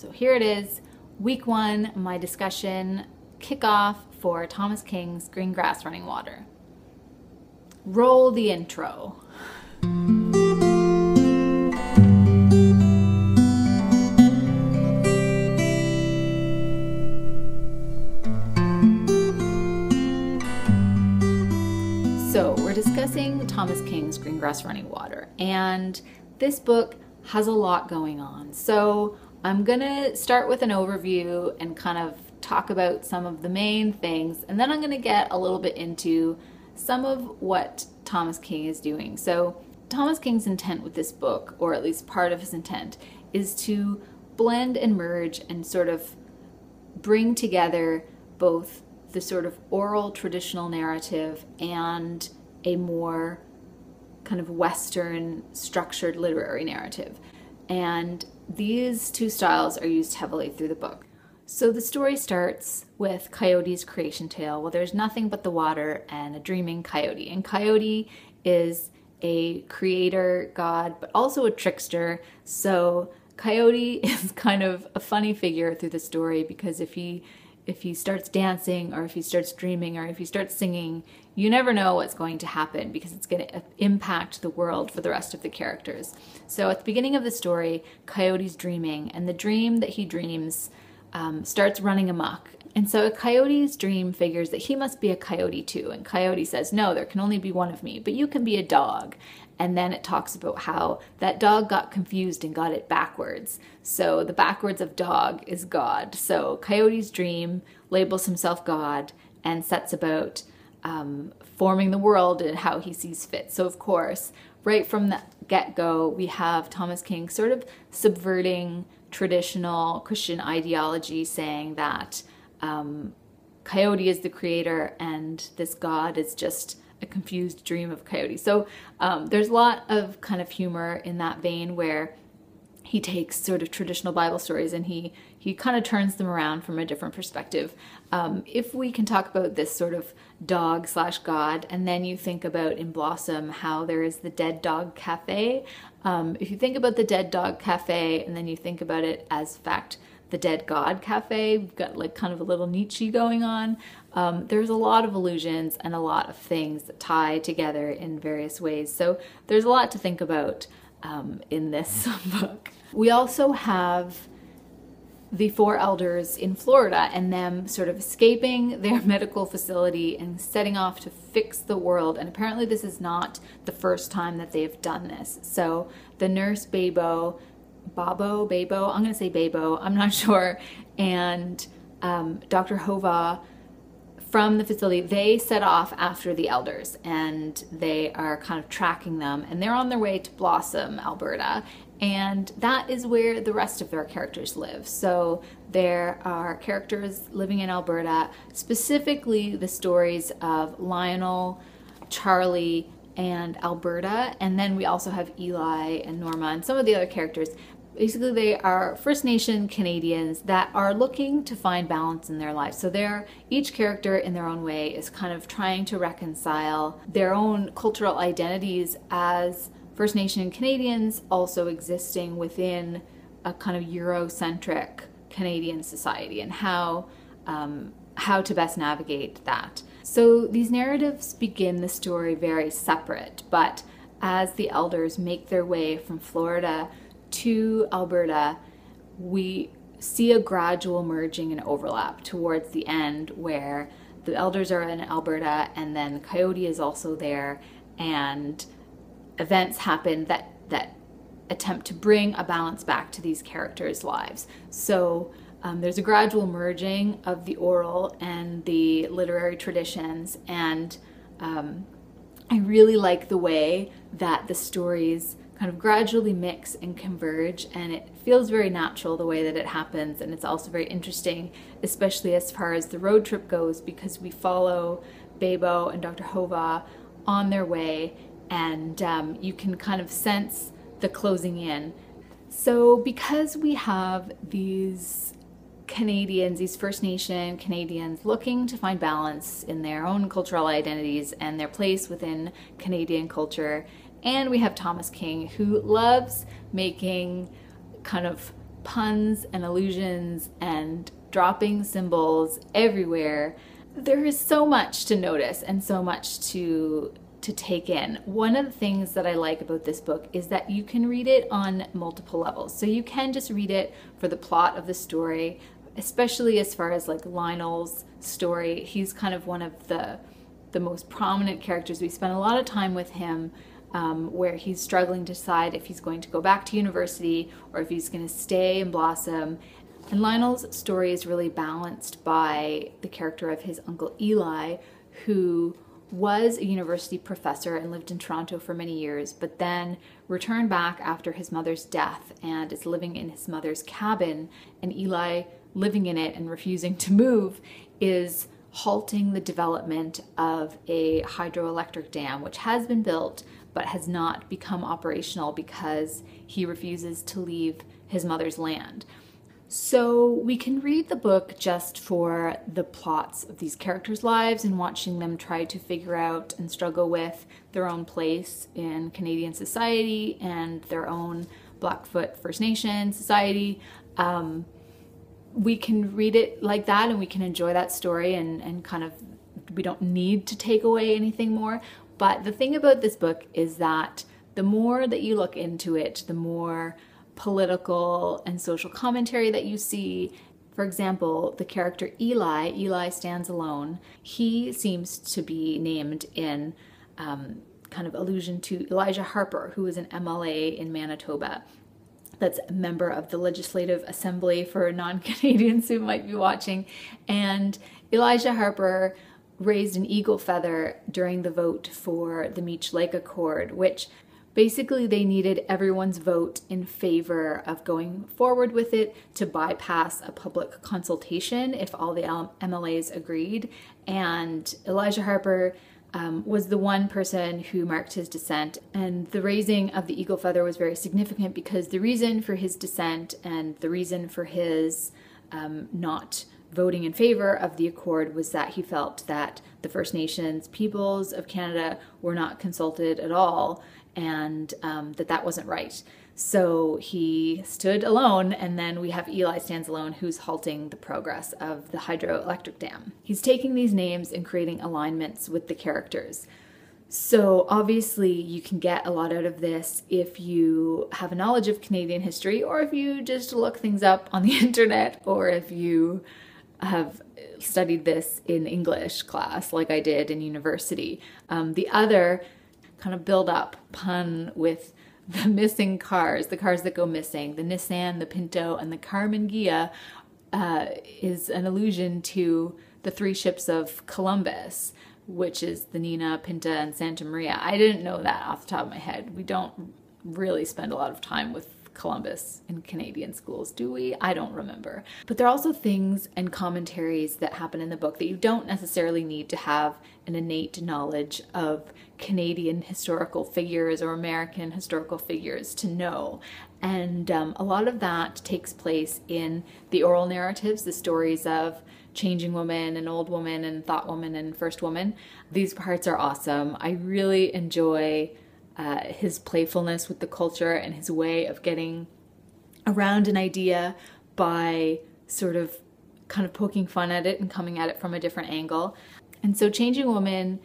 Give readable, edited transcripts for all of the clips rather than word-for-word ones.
So here it is, week 1, my discussion kickoff for Thomas King's Green Grass Running Water. Roll the intro. So we're discussing Thomas King's Green Grass Running Water, and this book has a lot going on. So I'm gonna start with an overview and kind of talk about some of the main things, and then I'm gonna get a little bit into some of what Thomas King is doing. So Thomas King's intent with this book, or at least part of his intent, is to blend and merge and sort of bring together both the sort of oral traditional narrative and a more kind of Western structured literary narrative. And these two styles are used heavily through the book. So the story starts with Coyote's creation tale. Well, there's nothing but the water and a dreaming coyote. And Coyote is a creator god, but also a trickster. So Coyote is kind of a funny figure through the story, because if he starts dancing, or if he starts dreaming, or if he starts singing, you never know what's going to happen, because it's going to impact the world for the rest of the characters. So at the beginning of the story, Coyote's dreaming, and the dream that he dreams starts running amok. And so Coyote's dream figures that he must be a coyote too. And Coyote says, no, there can only be one of me, but you can be a dog. And then it talks about how that dog got confused and got it backwards. So the backwards of dog is God. So Coyote's dream labels himself God and sets about forming the world and how he sees fit. So of course, right from the get-go, we have Thomas King sort of subverting traditional Christian ideology, saying that Coyote is the creator and this God is just a confused dream of Coyote. So there's a lot of kind of humor in that vein, where he takes sort of traditional Bible stories and he kind of turns them around from a different perspective. If we can talk about this sort of dog / God, and then you think about in Blossom how there is the Dead Dog Cafe. If you think about the Dead Dog Cafe and then you think about it as fact, the Dead God Cafe, we've got like kind of a little Nietzsche going on. There's a lot of allusions and a lot of things that tie together in various ways. So there's a lot to think about in this book. We also have the 4 elders in Florida and them sort of escaping their medical facility and setting off to fix the world. And apparently this is not the first time that they've done this. So the nurse Babo, I'm gonna say Babo, I'm not sure, and Dr. Hova from the facility, they set off after the elders, and they are kind of tracking them, and they're on their way to Blossom, Alberta, and that is where the rest of their characters live. So there are characters living in Alberta, specifically the stories of Lionel, Charlie, and Alberta, and then we also have Eli and Norma and some of the other characters. Basically, they are First Nation Canadians that are looking to find balance in their lives. So each character in their own way is kind of trying to reconcile their own cultural identities as First Nation Canadians, also existing within a kind of Eurocentric Canadian society, and how to best navigate that. So these narratives begin the story very separate, but as the elders make their way from Florida to Alberta, we see a gradual merging and overlap towards the end, where the elders are in Alberta and then Coyote is also there, and events happen that attempt to bring a balance back to these characters' lives. So there's a gradual merging of the oral and the literary traditions, and I really like the way that the stories kind of gradually mix and converge, and it feels very natural the way that it happens. And it's also very interesting, especially as far as the road trip goes, because we follow Babo and Dr. Hova on their way, and you can kind of sense the closing in. So because we have these Canadians, these First Nation Canadians, looking to find balance in their own cultural identities and their place within Canadian culture, and we have Thomas King, who loves making kind of puns and allusions and dropping symbols everywhere. There is so much to notice and so much to take in. One of the things that I like about this book is that you can read it on multiple levels. So you can just read it for the plot of the story, especially as far as like Lionel's story. He's kind of one of the most prominent characters. We spend a lot of time with him where he's struggling to decide if he's going to go back to university or if he's going to stay and blossom. And Lionel's story is really balanced by the character of his uncle Eli, who was a university professor and lived in Toronto for many years, but then returned back after his mother's death and is living in his mother's cabin. And Eli, living in it and refusing to move, is halting the development of a hydroelectric dam, which has been built but has not become operational because he refuses to leave his mother's land. So we can read the book just for the plots of these characters' lives and watching them try to figure out and struggle with their own place in Canadian society and their own Blackfoot First Nation society. We can read it like that and we can enjoy that story and kind of, we don't need to take away anything more. But the thing about this book is that the more that you look into it, the more political and social commentary that you see. For example, the character Eli stands alone. He seems to be named in kind of allusion to Elijah Harper, who is an MLA in Manitoba. That's a member of the Legislative Assembly for non-Canadians who might be watching. And Elijah Harper raised an eagle feather during the vote for the Meech Lake Accord, which basically they needed everyone's vote in favor of going forward with it to bypass a public consultation if all the MLAs agreed. And Elijah Harper was the one person who marked his dissent. And the raising of the eagle feather was very significant because the reason for his dissent and the reason for his not voting in favor of the accord was that he felt that the First Nations peoples of Canada were not consulted at all, and that wasn't right. So he stood alone, and then we have Eli stands alone, who's halting the progress of the hydroelectric dam. He's taking these names and creating alignments with the characters. So obviously you can get a lot out of this if you have a knowledge of Canadian history, or if you just look things up on the internet, or if you have studied this in English class like I did in university. The other kind of build-up pun with the missing cars, the cars that go missing, the Nissan, the Pinto, and the Carmen Ghia, is an allusion to the three ships of Columbus, which is the Nina, Pinta, and Santa Maria. I didn't know that off the top of my head. We don't really spend a lot of time with Columbus in Canadian schools, do we? I don't remember. But there are also things and commentaries that happen in the book that you don't necessarily need to have an innate knowledge of Canadian historical figures or American historical figures to know. And a lot of that takes place in the oral narratives, the stories of Changing Woman and Old Woman and Thought Woman and First Woman. These parts are awesome. I really enjoy his playfulness with the culture and his way of getting around an idea by sort of kind of poking fun at it and coming at it from a different angle. And so Changing Woman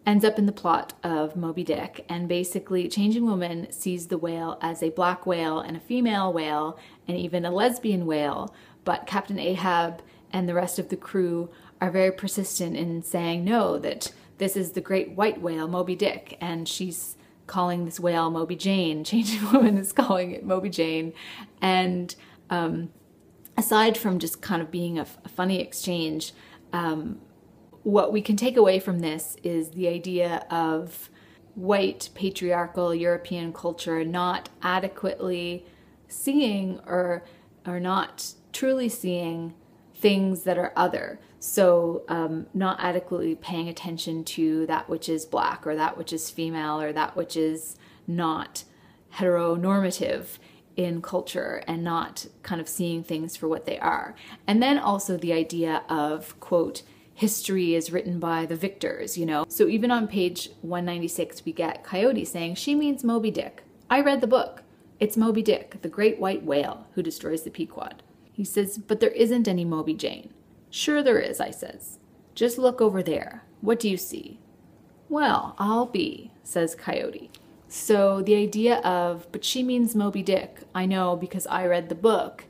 ends up in the plot of Moby Dick, and basically Changing Woman sees the whale as a black whale and a female whale and even a lesbian whale, but Captain Ahab and the rest of the crew are very persistent in saying no, that this is the great white whale, Moby Dick, and she's calling this whale Moby Jane. Changing Woman is calling it Moby Jane. And aside from just kind of being a funny exchange, what we can take away from this is the idea of white patriarchal European culture not adequately seeing or not truly seeing things that are other. So not adequately paying attention to that which is black or that which is female or that which is not heteronormative in culture, and not kind of seeing things for what they are. And then also the idea of, quote, history is written by the victors, you know? So even on page 196, we get Coyote saying, she means Moby Dick. I read the book. It's Moby Dick, the great white whale, who destroys the Pequod. He says, but there isn't any Moby Jane. Sure there is, I says. Just look over there. What do you see? Well, I'll be, says Coyote. So the idea of, but she means Moby Dick, I know because I read the book,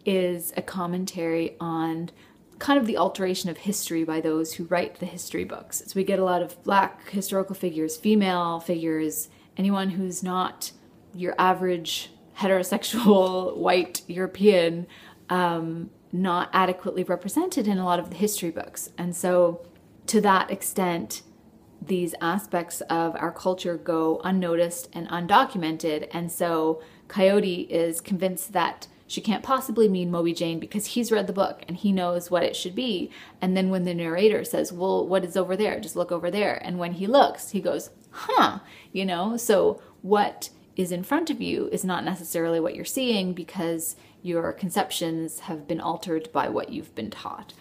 is a commentary on kind of the alteration of history by those who write the history books. So we get a lot of Black historical figures, female figures, anyone who's not your average heterosexual white European, not adequately represented in a lot of the history books. And so to that extent, these aspects of our culture go unnoticed and undocumented. And so Coyote is convinced that she can't possibly mean Moby Jane because he's read the book and he knows what it should be. And then when the narrator says, well, what is over there? Just look over there. And when he looks, he goes, huh, you know? So what is in front of you is not necessarily what you're seeing because your conceptions have been altered by what you've been taught.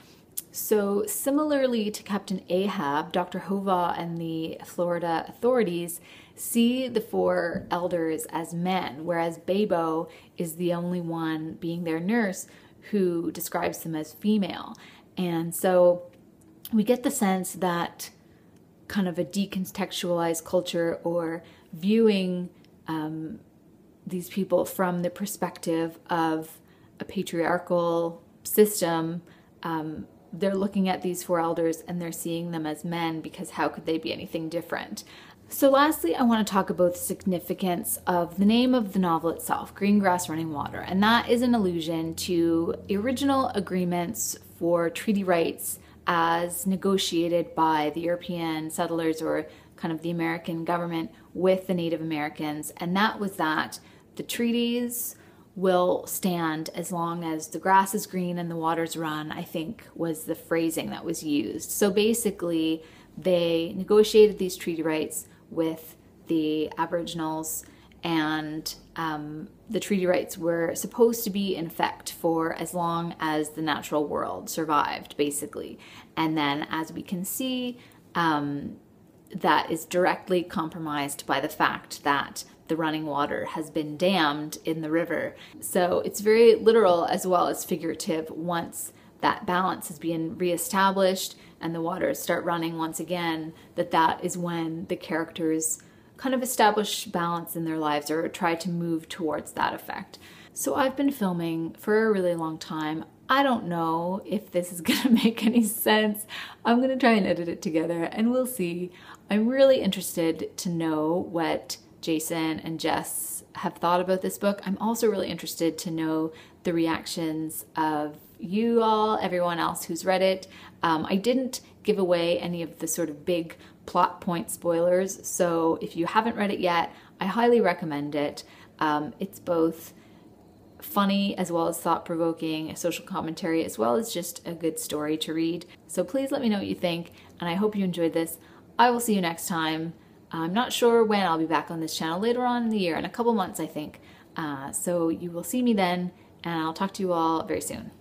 So similarly to Captain Ahab, Dr. Hova and the Florida authorities see the four elders as men, whereas Babo is the only one, being their nurse, who describes them as female. And so we get the sense that kind of a decontextualized culture, or viewing these people from the perspective of a patriarchal system, they're looking at these four elders and they're seeing them as men because how could they be anything different? So lastly, I want to talk about the significance of the name of the novel itself, Green Grass Running Water, and that is an allusion to the original agreements for treaty rights as negotiated by the European settlers, or kind of the American government, with the Native Americans, and that was that the treaties will stand as long as the grass is green and the waters run, I think was the phrasing that was used. So basically, they negotiated these treaty rights with the Aboriginals, and the treaty rights were supposed to be in effect for as long as the natural world survived, basically. And then, as we can see, that is directly compromised by the fact that the running water has been dammed in the river. So it's very literal as well as figurative. Once that balance is being reestablished and the waters start running once again, that is when the characters kind of establish balance in their lives, or try to move towards that effect. So I've been filming for a really long time. I don't know if this is gonna make any sense. I'm gonna try and edit it together and we'll see. I'm really interested to know what Jason and Jess have thought about this book. I'm also really interested to know the reactions of you all, everyone else who's read it. I didn't give away any of the sort of big plot point spoilers, so if you haven't read it yet, I highly recommend it. It's both funny as well as thought-provoking, a social commentary, as well as just a good story to read. So please let me know what you think, and I hope you enjoyed this. I will see you next time. I'm not sure when I'll be back on this channel, later on in the year, in a couple months I think. So you will see me then, and I'll talk to you all very soon.